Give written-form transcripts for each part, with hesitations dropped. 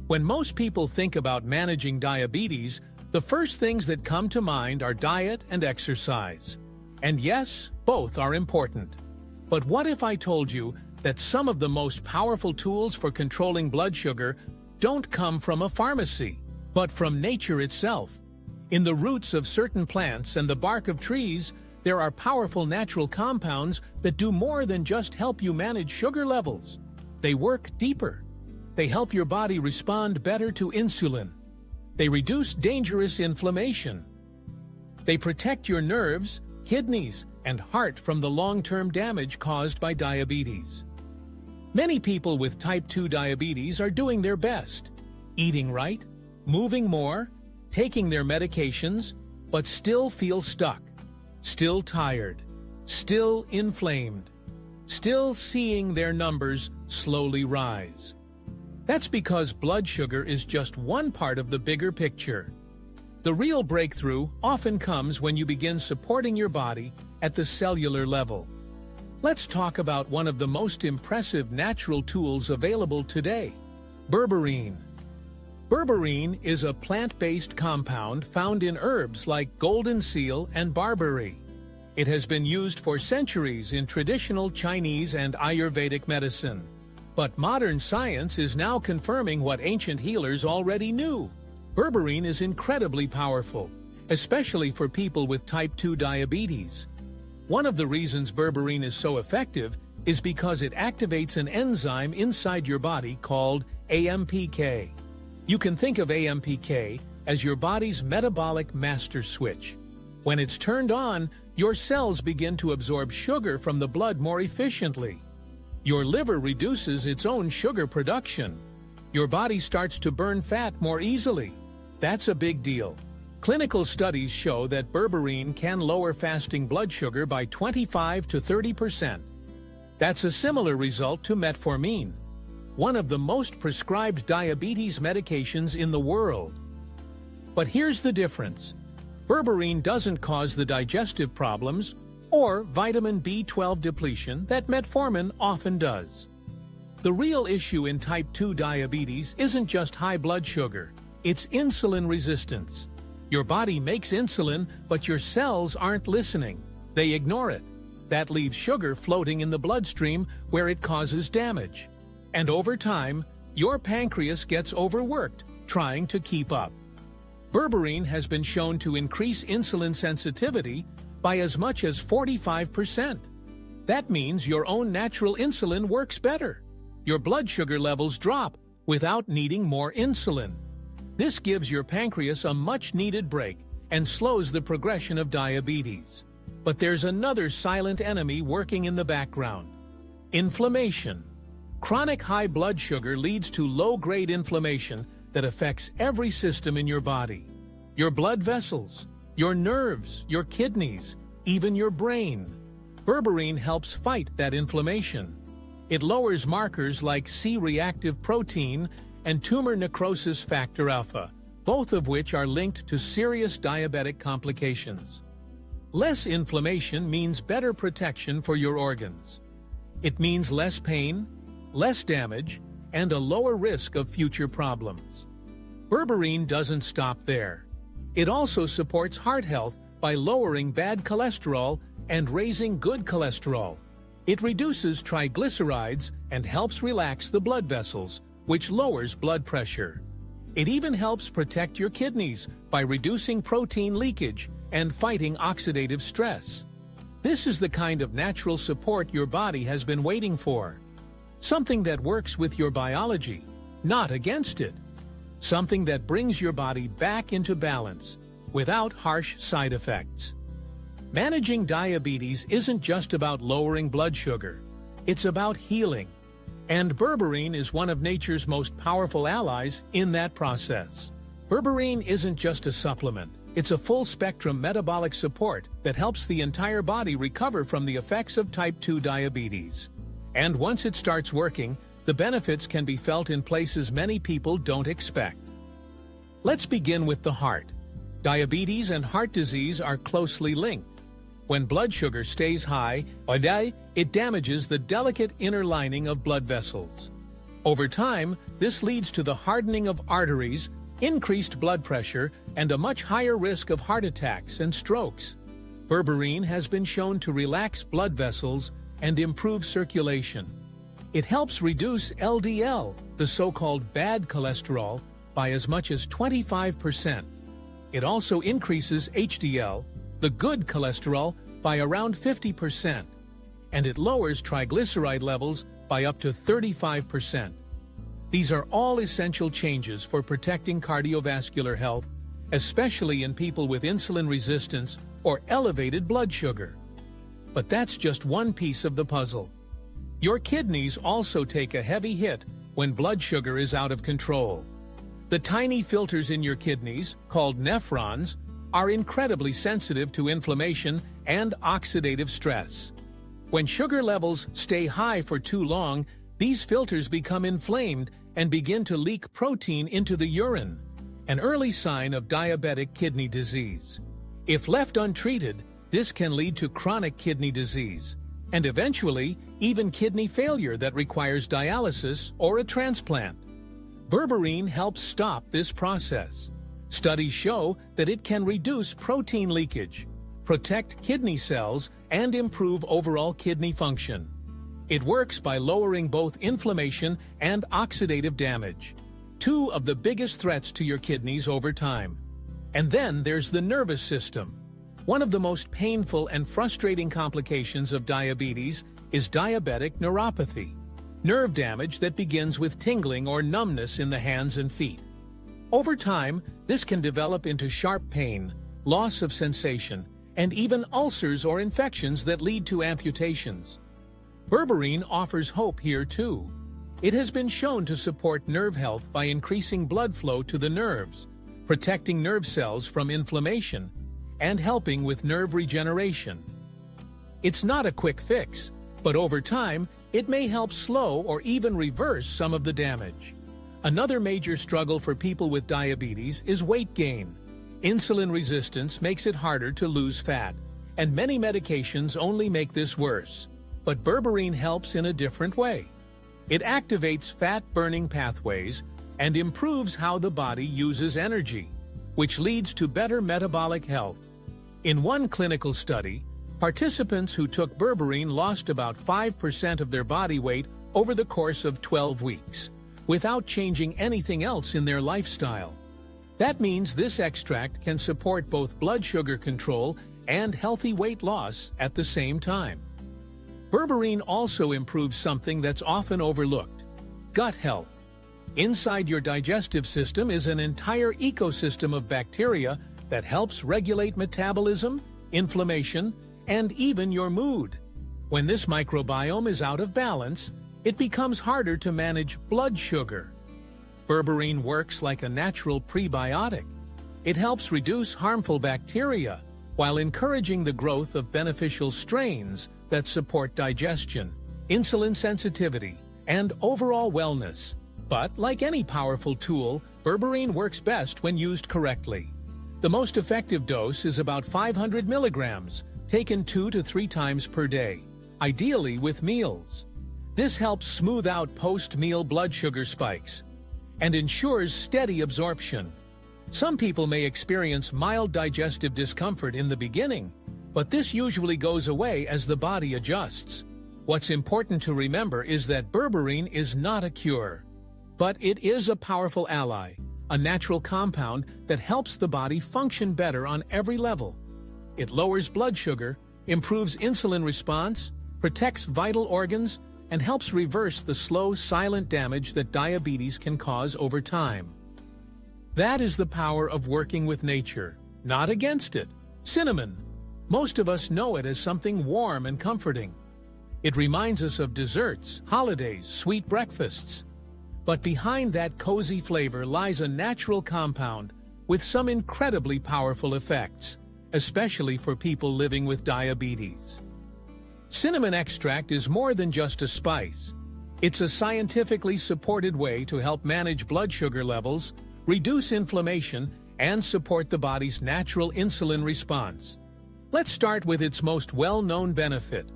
When most people think about managing diabetes, the first things that come to mind are diet and exercise. And yes, both are important. But what if I told you that some of the most powerful tools for controlling blood sugar don't come from a pharmacy, but from nature itself? In the roots of certain plants and the bark of trees, there are powerful natural compounds that do more than just help you manage sugar levels. They work deeper. They help your body respond better to insulin. They reduce dangerous inflammation. They protect your nerves, kidneys, and heart from the long-term damage caused by diabetes. Many people with type 2 diabetes are doing their best, eating right, moving more, taking their medications, but still feel stuck, still tired, still inflamed, still seeing their numbers slowly rise. That's because blood sugar is just one part of the bigger picture. The real breakthrough often comes when you begin supporting your body at the cellular level. Let's talk about one of the most impressive natural tools available today: berberine. Berberine is a plant-based compound found in herbs like golden seal and barberry. It has been used for centuries in traditional Chinese and Ayurvedic medicine. But modern science is now confirming what ancient healers already knew. Berberine is incredibly powerful, especially for people with type 2 diabetes. One of the reasons berberine is so effective is because it activates an enzyme inside your body called AMPK. You can think of AMPK as your body's metabolic master switch. When it's turned on, your cells begin to absorb sugar from the blood more efficiently. Your liver reduces its own sugar production. Your body starts to burn fat more easily. That's a big deal. Clinical studies show that berberine can lower fasting blood sugar by 25 to 30%. That's a similar result to metformin, one of the most prescribed diabetes medications in the world. But here's the difference. Berberine doesn't cause the digestive problems or vitamin B12 depletion that metformin often does. The real issue in type 2 diabetes isn't just high blood sugar, it's insulin resistance. Your body makes insulin, but your cells aren't listening. They ignore it. That leaves sugar floating in the bloodstream where it causes damage. And over time, your pancreas gets overworked trying to keep up. Berberine has been shown to increase insulin sensitivity by as much as 45%. That means your own natural insulin works better. Your blood sugar levels drop without needing more insulin. This gives your pancreas a much-needed break and slows the progression of diabetes. But there's another silent enemy working in the background: inflammation. Chronic high blood sugar leads to low-grade inflammation that affects every system in your body: your blood vessels, your nerves, your kidneys, even your brain. Berberine helps fight that inflammation. It lowers markers like C-reactive protein and tumor necrosis factor alpha, both of which are linked to serious diabetic complications. Less inflammation means better protection for your organs. It means less pain, less damage, and a lower risk of future problems. Berberine doesn't stop there. It also supports heart health by lowering bad cholesterol and raising good cholesterol. It reduces triglycerides and helps relax the blood vessels, which lowers blood pressure. It even helps protect your kidneys by reducing protein leakage and fighting oxidative stress. This is the kind of natural support your body has been waiting for. Something that works with your biology, not against it. Something that brings your body back into balance, without harsh side effects. Managing diabetes isn't just about lowering blood sugar. It's about healing. And berberine is one of nature's most powerful allies in that process. Berberine isn't just a supplement. It's a full-spectrum metabolic support that helps the entire body recover from the effects of type 2 diabetes. And once it starts working, the benefits can be felt in places many people don't expect. Let's begin with the heart. Diabetes and heart disease are closely linked. When blood sugar stays high, it damages the delicate inner lining of blood vessels. Over time, this leads to the hardening of arteries, increased blood pressure, and a much higher risk of heart attacks and strokes. Berberine has been shown to relax blood vessels and improve circulation. It helps reduce LDL, the so-called bad cholesterol, by as much as 25%. It also increases HDL, the good cholesterol, by around 50%. And it lowers triglyceride levels by up to 35%. These are all essential changes for protecting cardiovascular health, especially in people with insulin resistance or elevated blood sugar. But that's just one piece of the puzzle. Your kidneys also take a heavy hit when blood sugar is out of control. The tiny filters in your kidneys, called nephrons, are incredibly sensitive to inflammation and oxidative stress. When sugar levels stay high for too long, these filters become inflamed and begin to leak protein into the urine, an early sign of diabetic kidney disease. If left untreated, this can lead to chronic kidney disease, and eventually even kidney failure that requires dialysis or a transplant. Berberine helps stop this process. Studies show that it can reduce protein leakage, protect kidney cells, and improve overall kidney function. It works by lowering both inflammation and oxidative damage, two of the biggest threats to your kidneys over time. And then there's the nervous system. One of the most painful and frustrating complications of diabetes is diabetic neuropathy, nerve damage that begins with tingling or numbness in the hands and feet. Over time, this can develop into sharp pain, loss of sensation, and even ulcers or infections that lead to amputations. Berberine offers hope here too. It has been shown to support nerve health by increasing blood flow to the nerves, protecting nerve cells from inflammation, and helping with nerve regeneration. It's not a quick fix, but over time, it may help slow or even reverse some of the damage. Another major struggle for people with diabetes is weight gain. Insulin resistance makes it harder to lose fat, and many medications only make this worse. But berberine helps in a different way. It activates fat-burning pathways and improves how the body uses energy, which leads to better metabolic health. In one clinical study, participants who took berberine lost about 5% of their body weight over the course of 12 weeks, without changing anything else in their lifestyle. That means this extract can support both blood sugar control and healthy weight loss at the same time. Berberine also improves something that's often overlooked: gut health. Inside your digestive system is an entire ecosystem of bacteria that helps regulate metabolism, inflammation, and even your mood. When this microbiome is out of balance, it becomes harder to manage blood sugar. Berberine works like a natural prebiotic. It helps reduce harmful bacteria while encouraging the growth of beneficial strains that support digestion, insulin sensitivity, and overall wellness. But like any powerful tool, berberine works best when used correctly. The most effective dose is about 500 milligrams, taken 2 to 3 times per day, ideally with meals. This helps smooth out post-meal blood sugar spikes and ensures steady absorption. Some people may experience mild digestive discomfort in the beginning, but this usually goes away as the body adjusts. What's important to remember is that berberine is not a cure, but it is a powerful ally, a natural compound that helps the body function better on every level. It lowers blood sugar, improves insulin response, protects vital organs, and helps reverse the slow, silent damage that diabetes can cause over time. That is the power of working with nature, not against it. Cinnamon. Most of us know it as something warm and comforting. It reminds us of desserts, holidays, sweet breakfasts. But behind that cozy flavor lies a natural compound with some incredibly powerful effects, especially for people living with diabetes. Cinnamon extract is more than just a spice. It's a scientifically supported way to help manage blood sugar levels, reduce inflammation, and support the body's natural insulin response. Let's start with its most well-known benefit: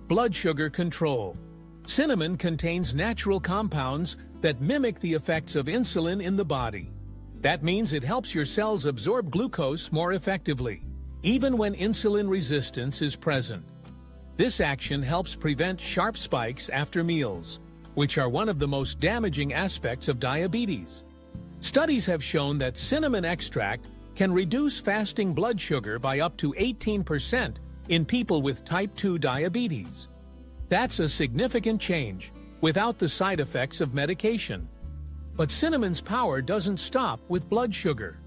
blood sugar control. Cinnamon contains natural compounds that mimic the effects of insulin in the body. That means it helps your cells absorb glucose more effectively, even when insulin resistance is present. This action helps prevent sharp spikes after meals, which are one of the most damaging aspects of diabetes. Studies have shown that cinnamon extract can reduce fasting blood sugar by up to 18% in people with type 2 diabetes. That's a significant change without the side effects of medication. But cinnamon's power doesn't stop with blood sugar.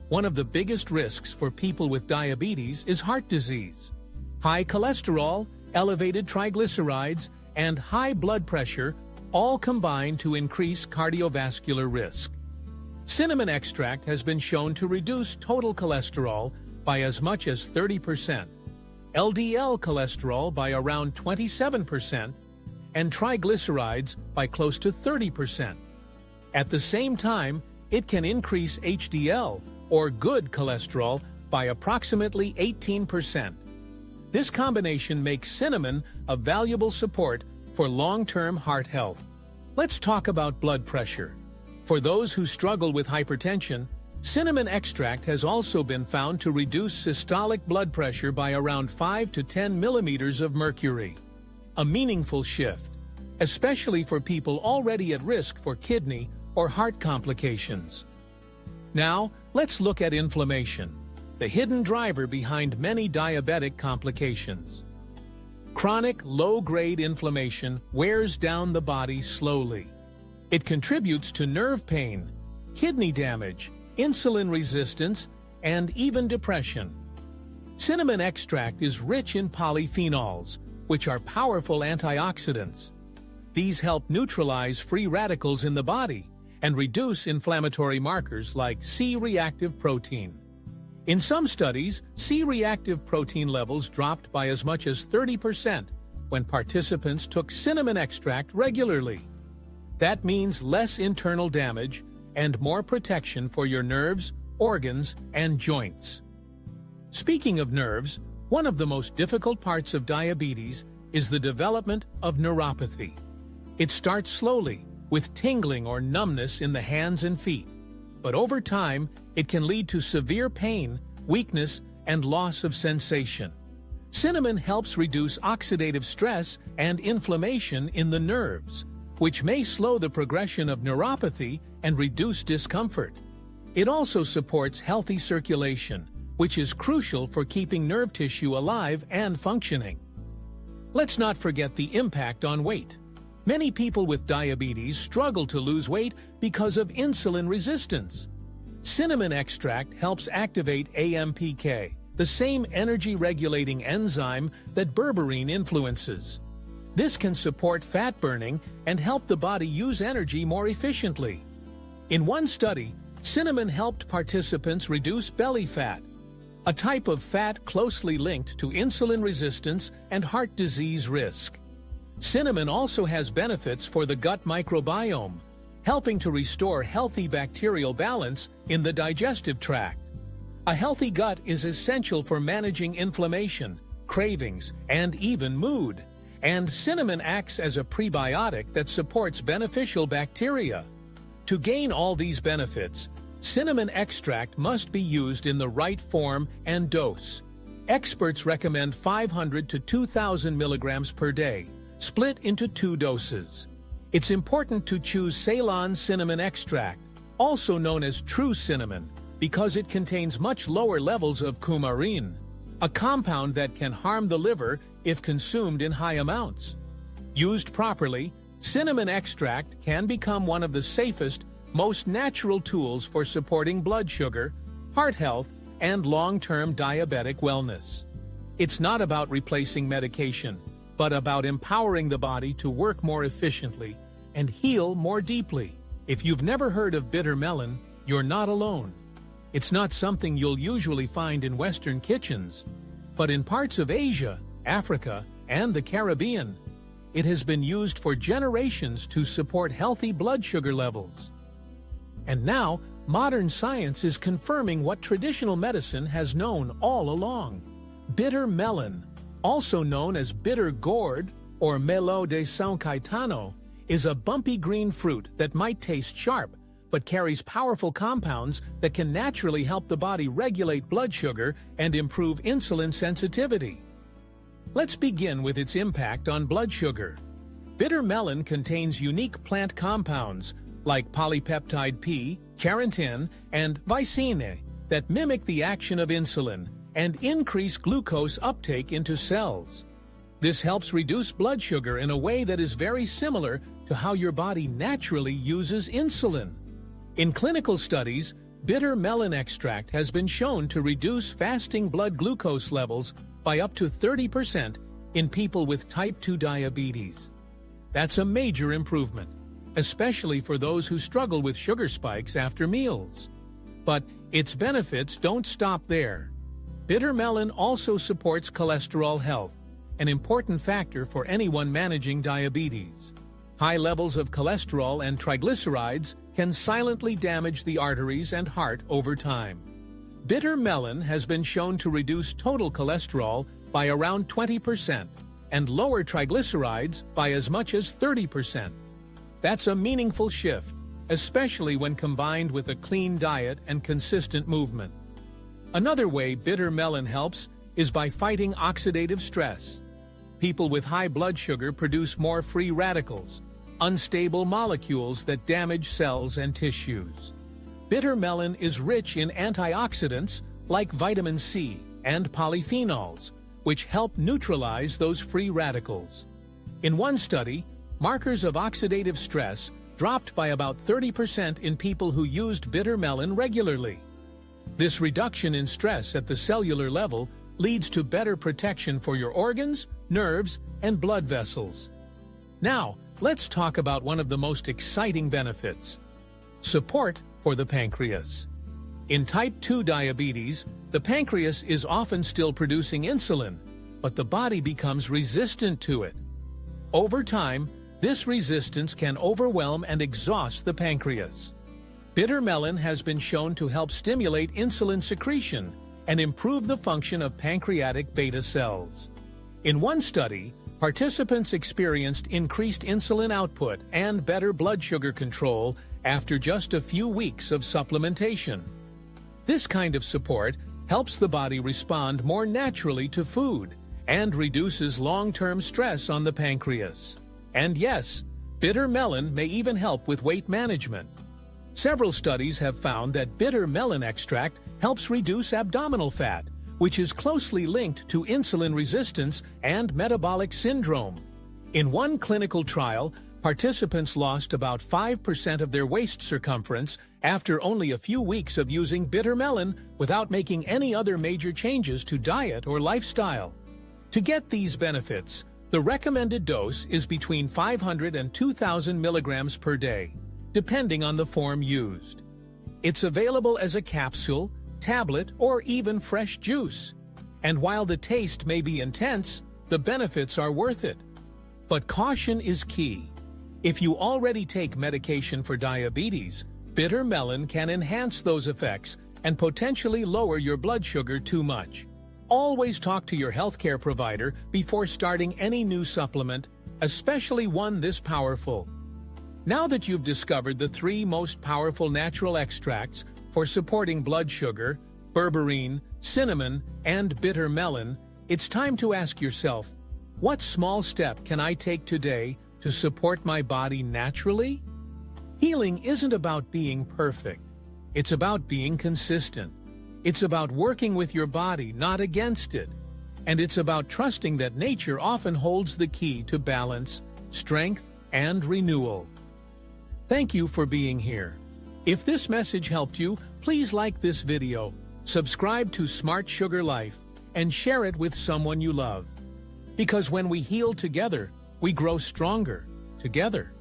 One of the biggest risks for people with diabetes is heart disease. High cholesterol, elevated triglycerides, and high blood pressure all combine to increase cardiovascular risk. Cinnamon extract has been shown to reduce total cholesterol by as much as 30%, LDL cholesterol by around 27%, and triglycerides by close to 30%. At the same time, it can increase HDL, or good cholesterol, by approximately 18%. This combination makes cinnamon a valuable support for long-term heart health. Let's talk about blood pressure. For those who struggle with hypertension, cinnamon extract has also been found to reduce systolic blood pressure by around 5 to 10 millimeters of mercury. A meaningful shift, especially for people already at risk for kidney or heart complications. Now, let's look at inflammation, the hidden driver behind many diabetic complications. Chronic low-grade inflammation wears down the body slowly. It contributes to nerve pain, kidney damage, insulin resistance, and even depression. Cinnamon extract is rich in polyphenols, which are powerful antioxidants. These help neutralize free radicals in the body and reduce inflammatory markers like C-reactive protein. In some studies, C-reactive protein levels dropped by as much as 30% when participants took cinnamon extract regularly. That means less internal damage and more protection for your nerves, organs, and joints. Speaking of nerves, one of the most difficult parts of diabetes is the development of neuropathy. It starts slowly, with tingling or numbness in the hands and feet. But over time, it can lead to severe pain, weakness, and loss of sensation. Cinnamon helps reduce oxidative stress and inflammation in the nerves, which may slow the progression of neuropathy and reduce discomfort. It also supports healthy circulation, which is crucial for keeping nerve tissue alive and functioning. Let's not forget the impact on weight. Many people with diabetes struggle to lose weight because of insulin resistance. Cinnamon extract helps activate AMPK, the same energy-regulating enzyme that berberine influences. This can support fat burning and help the body use energy more efficiently. In one study, cinnamon helped participants reduce belly fat, a type of fat closely linked to insulin resistance and heart disease risk. Cinnamon also has benefits for the gut microbiome, helping to restore healthy bacterial balance in the digestive tract. A healthy gut is essential for managing inflammation, cravings, and even mood. And cinnamon acts as a prebiotic that supports beneficial bacteria. To gain all these benefits, cinnamon extract must be used in the right form and dose. Experts recommend 500 to 2,000 milligrams per day, split into 2 doses. It's important to choose Ceylon cinnamon extract, also known as true cinnamon, because it contains much lower levels of coumarin, a compound that can harm the liver if consumed in high amounts. Used properly, cinnamon extract can become one of the safest, most natural tools for supporting blood sugar, heart health, and long-term diabetic wellness. It's not about replacing medication, but about empowering the body to work more efficiently and heal more deeply. If you've never heard of bitter melon, you're not alone. It's not something you'll usually find in Western kitchens, but in parts of Asia, Africa, and the Caribbean, it has been used for generations to support healthy blood sugar levels. And now, modern science is confirming what traditional medicine has known all along. Bitter melon, also known as bitter gourd or Melo de São Caetano, is a bumpy green fruit that might taste sharp, but carries powerful compounds that can naturally help the body regulate blood sugar and improve insulin sensitivity. Let's begin with its impact on blood sugar. Bitter melon contains unique plant compounds like polypeptide P, carotene, and vicine that mimic the action of insulin and increase glucose uptake into cells. This helps reduce blood sugar in a way that is very similar to how your body naturally uses insulin. In clinical studies, bitter melon extract has been shown to reduce fasting blood glucose levels by up to 30% in people with type 2 diabetes. That's a major improvement, especially for those who struggle with sugar spikes after meals. But its benefits don't stop there. Bitter melon also supports cholesterol health, an important factor for anyone managing diabetes. High levels of cholesterol and triglycerides can silently damage the arteries and heart over time. Bitter melon has been shown to reduce total cholesterol by around 20% and lower triglycerides by as much as 30%. That's a meaningful shift, especially when combined with a clean diet and consistent movement. Another way bitter melon helps is by fighting oxidative stress. People with high blood sugar produce more free radicals, unstable molecules that damage cells and tissues. Bitter melon is rich in antioxidants like vitamin C and polyphenols, which help neutralize those free radicals. In one study, markers of oxidative stress dropped by about 30% in people who used bitter melon regularly. This reduction in stress at the cellular level leads to better protection for your organs, nerves, and blood vessels. Now, let's talk about one of the most exciting benefits: support for the pancreas. In type 2 diabetes, the pancreas is often still producing insulin, but the body becomes resistant to it. Over time, this resistance can overwhelm and exhaust the pancreas. Bitter melon has been shown to help stimulate insulin secretion and improve the function of pancreatic beta cells. In one study, participants experienced increased insulin output and better blood sugar control after just a few weeks of supplementation. This kind of support helps the body respond more naturally to food and reduces long-term stress on the pancreas. And yes, bitter melon may even help with weight management. Several studies have found that bitter melon extract helps reduce abdominal fat, which is closely linked to insulin resistance and metabolic syndrome. In one clinical trial, participants lost about 5% of their waist circumference after only a few weeks of using bitter melon without making any other major changes to diet or lifestyle. To get these benefits, the recommended dose is between 500 and 2,000 milligrams per day, depending on the form used. It's available as a capsule, tablet, or even fresh juice. And while the taste may be intense, the benefits are worth it. But caution is key. If you already take medication for diabetes, bitter melon can enhance those effects and potentially lower your blood sugar too much. Always talk to your healthcare provider before starting any new supplement, especially one this powerful. Now that you've discovered the 3 most powerful natural extracts for supporting blood sugar, berberine, cinnamon, and bitter melon, it's time to ask yourself, what small step can I take today to support my body naturally? Healing isn't about being perfect. It's about being consistent. It's about working with your body, not against it. And it's about trusting that nature often holds the key to balance, strength, and renewal. Thank you for being here. If this message helped you, please like this video, subscribe to Smart Sugar Life, and share it with someone you love. Because when we heal together, we grow stronger together.